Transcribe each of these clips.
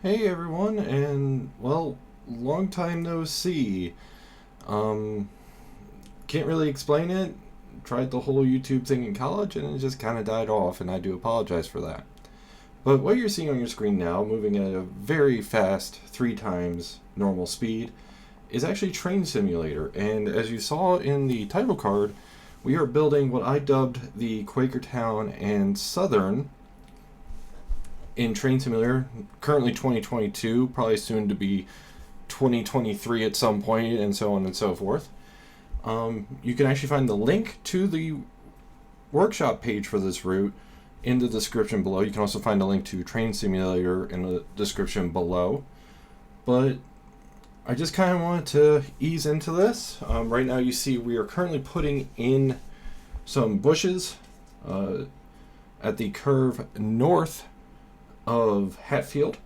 Hey everyone, and well, long time no see. Um, can't really explain it. Tried the whole YouTube thing in college and it just kind of died off, and I do apologize for that. But what you're seeing on your screen now, moving at a very fast, 3 times normal speed, is actually Train Simulator. And as you saw in the title card, we are building what I dubbed the Quakertown and Southern in Train Simulator, currently 2022, probably soon to be 2023 at some point, and so on and so forth. You can actually find the link to the workshop page for this route in the description below. You can also find a link to Train Simulator in the description below. But I just kind of wanted to ease into this. Right now you see we are currently putting in some bushes at the curve north of Hatfield,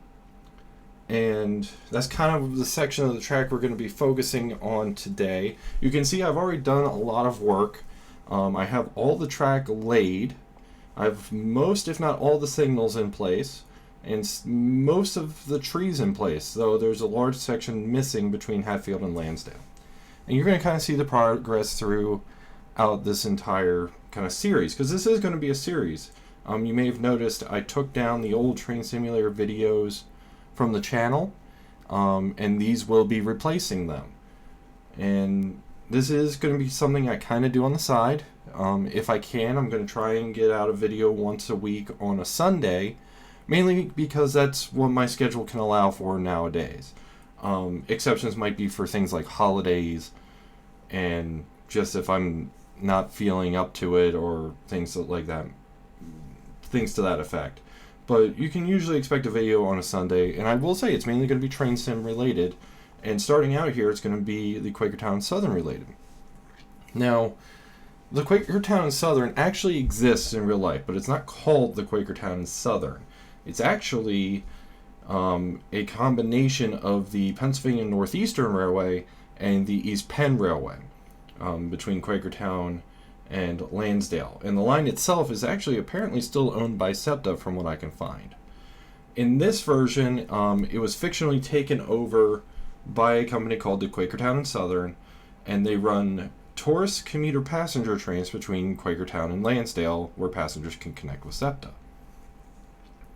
and that's kind of the section of the track we're going to be focusing on today. You can see I've already done a lot of work. I have all the track laid. I've most, if not all, the signals in place, and most of the trees in place, though there's a large section missing between Hatfield and Lansdale. And you're going to kind of see the progress throughout this entire kind of series, because this is going to be a series. You may have noticed I took down the old Train Simulator videos from the channel, and these will be replacing them. And this is going to be something I kind of do on the side. If I can, I'm going to try and get out a video once a week on a Sunday, mainly because that's what my schedule can allow for nowadays. Exceptions might be for things like holidays, and just if I'm not feeling up to it, or things like that. Things to that effect. But you can usually expect a video on a Sunday, and I will say it's mainly going to be Train Sim related, and starting out here it's going to be the Quakertown Southern related. Now, the Quakertown Southern actually exists in real life, but it's not called the Quakertown Southern. It's actually a combination of the Pennsylvania Northeastern Railway and the East Penn Railway, between Quakertown and Lansdale. And the line itself is actually apparently still owned by SEPTA from what I can find. In this version, it was fictionally taken over by a company called the Quakertown Southern, and they run tourist commuter passenger trains between Quakertown and Lansdale where passengers can connect with SEPTA.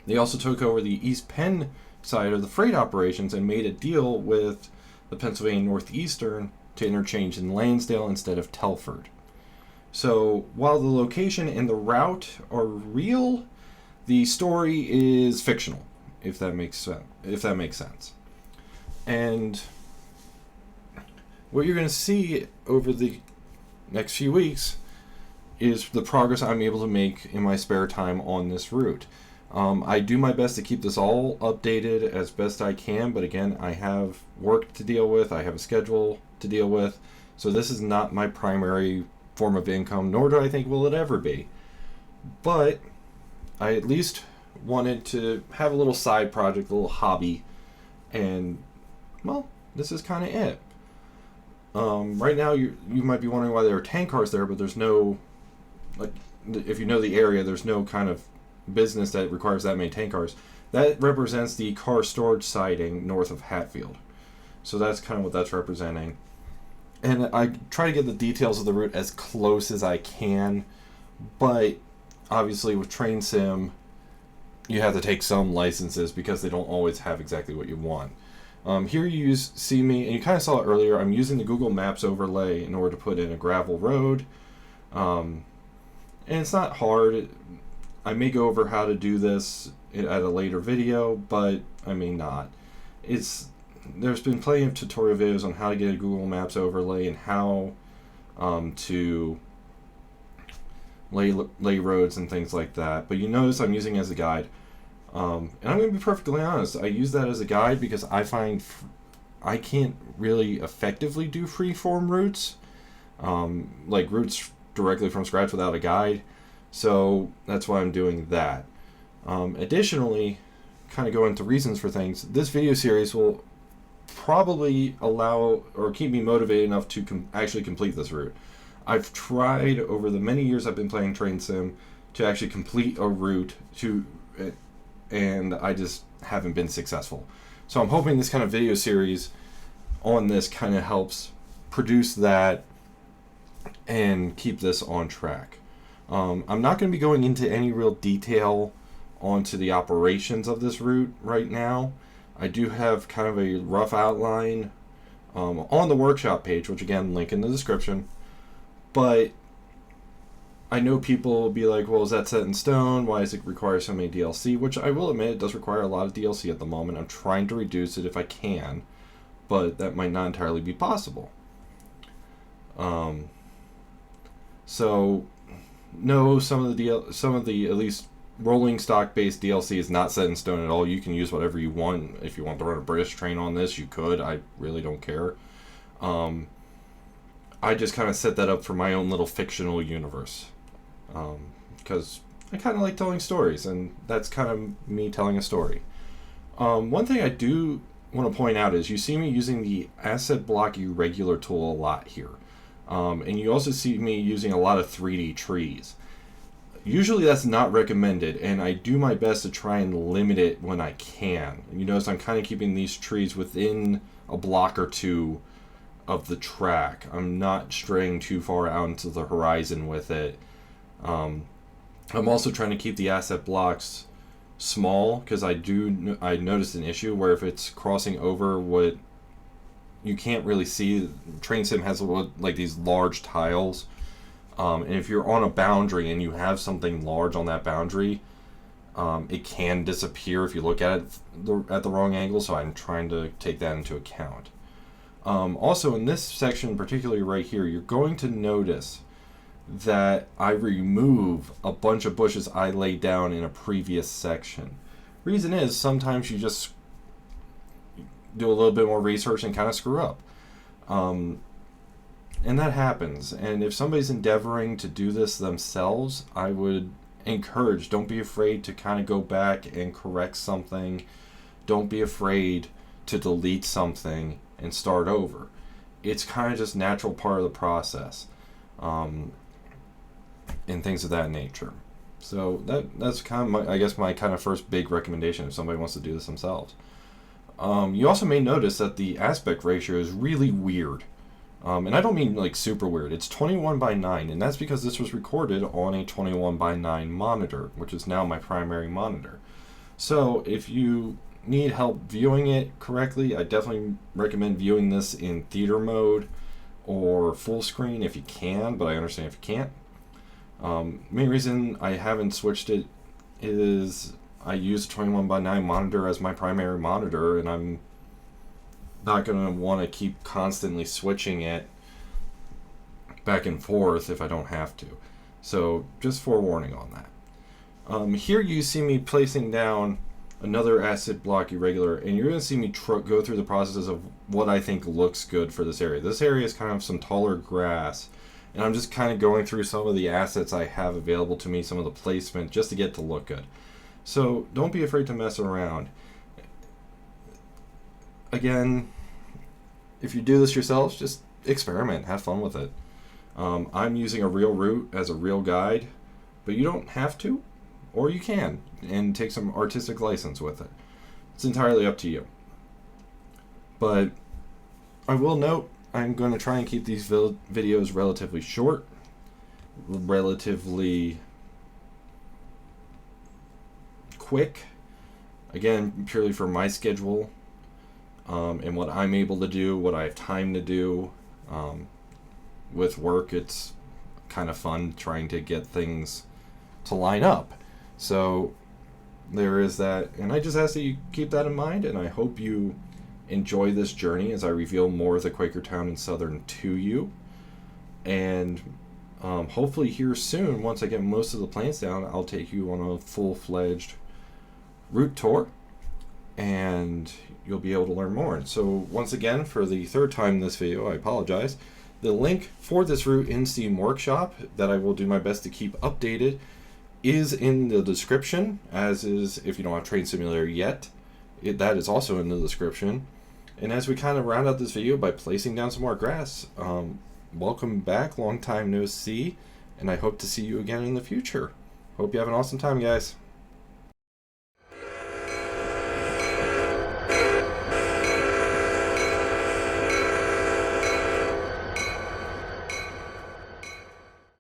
They also took over the East Penn side of the freight operations and made a deal with the Pennsylvania Northeastern to interchange in Lansdale instead of Telford. So while the location and the route are real, the story is fictional, if that makes sense. And what you're going to see over the next few weeks is the progress I'm able to make in my spare time on this route. I do my best to keep this all updated as best I can, but again, I have work to deal with, I have a schedule to deal with, so this is not my primary form of income, nor do I think will it ever be. But I at least wanted to have a little side project, a little hobby, and well, this is kind of it. Right now, you might be wondering why there are tank cars there, but there's no, like, if you know the area, there's no kind of business that requires that many tank cars. That represents the car storage siding north of Hatfield. So that's kind of what that's representing. And I try to get the details of the route as close as I can, but obviously with Train Sim, you have to take some licenses because they don't always have exactly what you want. Here you see me, and you kind of saw it earlier, I'm using the Google Maps overlay in order to put in a gravel road. And it's not hard. I may go over how to do this at a later video, but I may not. There's been plenty of tutorial videos on how to get a Google Maps overlay and how to lay roads and things like that. But you notice I'm using it as a guide. And I'm going to be perfectly honest, I use that as a guide because I find I can't really effectively do freeform routes, like routes directly from scratch without a guide. So that's why I'm doing that. Additionally, kind of go into reasons for things, this video series will probably allow or keep me motivated enough to actually complete this route. I've tried over the many years I've been playing Train Sim to actually complete a route and I just haven't been successful. So I'm hoping this kind of video series on this kind of helps produce that and keep this on track. I'm not going to be going into any real detail onto the operations of this route right now. I do have kind of a rough outline on the workshop page, which again, link in the description. But I know people will be like, well, is that set in stone? Why does it require so many DLC? Which I will admit, it does require a lot of DLC at the moment. I'm trying to reduce it if I can, but that might not entirely be possible. So, no, some of the at least rolling stock based DLC is not set in stone at all. You can use whatever you want. If you want to run a British train on this, you could. I really don't care. I just kind of set that up for my own little fictional universe, because I kind of like telling stories, and that's kind of me telling a story. One thing I do want to point out is you see me using the asset block irregular tool a lot here. And you also see me using a lot of 3D trees. Usually that's not recommended, and I do my best to try and limit it when I can. You notice I'm kind of keeping these trees within a block or two of the track. I'm not straying too far out into the horizon with it. I'm also trying to keep the asset blocks small, because I noticed an issue where if it's crossing over what you can't really see. Train Sim has like these large tiles, and if you're on a boundary and you have something large on that boundary, it can disappear if you look at it at the wrong angle. So I'm trying to take that into account. Also, in this section, particularly right here, you're going to notice that I remove a bunch of bushes I laid down in a previous section. Reason is, sometimes you just do a little bit more research and kind of screw up. And that happens. And if somebody's endeavoring to do this themselves, I would encourage, don't be afraid to kind of go back and correct something. Don't be afraid to delete something and start over. It's kind of just natural part of the process. And things of that nature. So that's kind of my kind of first big recommendation if somebody wants to do this themselves. You also may notice that the aspect ratio is really weird. And I don't mean like super weird. It's 21:9, and that's because this was recorded on a 21:9 monitor, which is now my primary monitor. So if you need help viewing it correctly, I definitely recommend viewing this in theater mode or full screen if you can, but I understand if you can't. Main reason I haven't switched it is I use a 21:9 monitor as my primary monitor, and I'm not going to want to keep constantly switching it back and forth if I don't have to. So just forewarning on that. Here you see me placing down another acid block irregular, and you're going to see me go through the processes of what I think looks good for this area. This area is kind of some taller grass, and I'm just kind of going through some of the assets I have available to me, some of the placement, just to get to look good. So don't be afraid to mess around. Again, if you do this yourselves, just experiment, have fun with it. I'm using a real route as a real guide, but you don't have to, or you can, and take some artistic license with it. It's entirely up to you. But I will note, I'm going to try and keep these videos relatively short, relatively quick, again, purely for my schedule, and what I'm able to do, what I have time to do. With work, it's kind of fun trying to get things to line up. So there is that, and I just ask that you keep that in mind, and I hope you enjoy this journey as I reveal more of the Quakertown Southern to you. And hopefully here soon, once I get most of the plans down, I'll take you on a full-fledged route tour, and you'll be able to learn more. And so once again, for the third time in this video, I apologize. The link for this route in Steam Workshop that I will do my best to keep updated is in the description, as is if you don't have Train Simulator yet. That is also in the description. And as we kind of round out this video by placing down some more grass, welcome back, long time no see, and I hope to see you again in the future. Hope you have an awesome time, guys.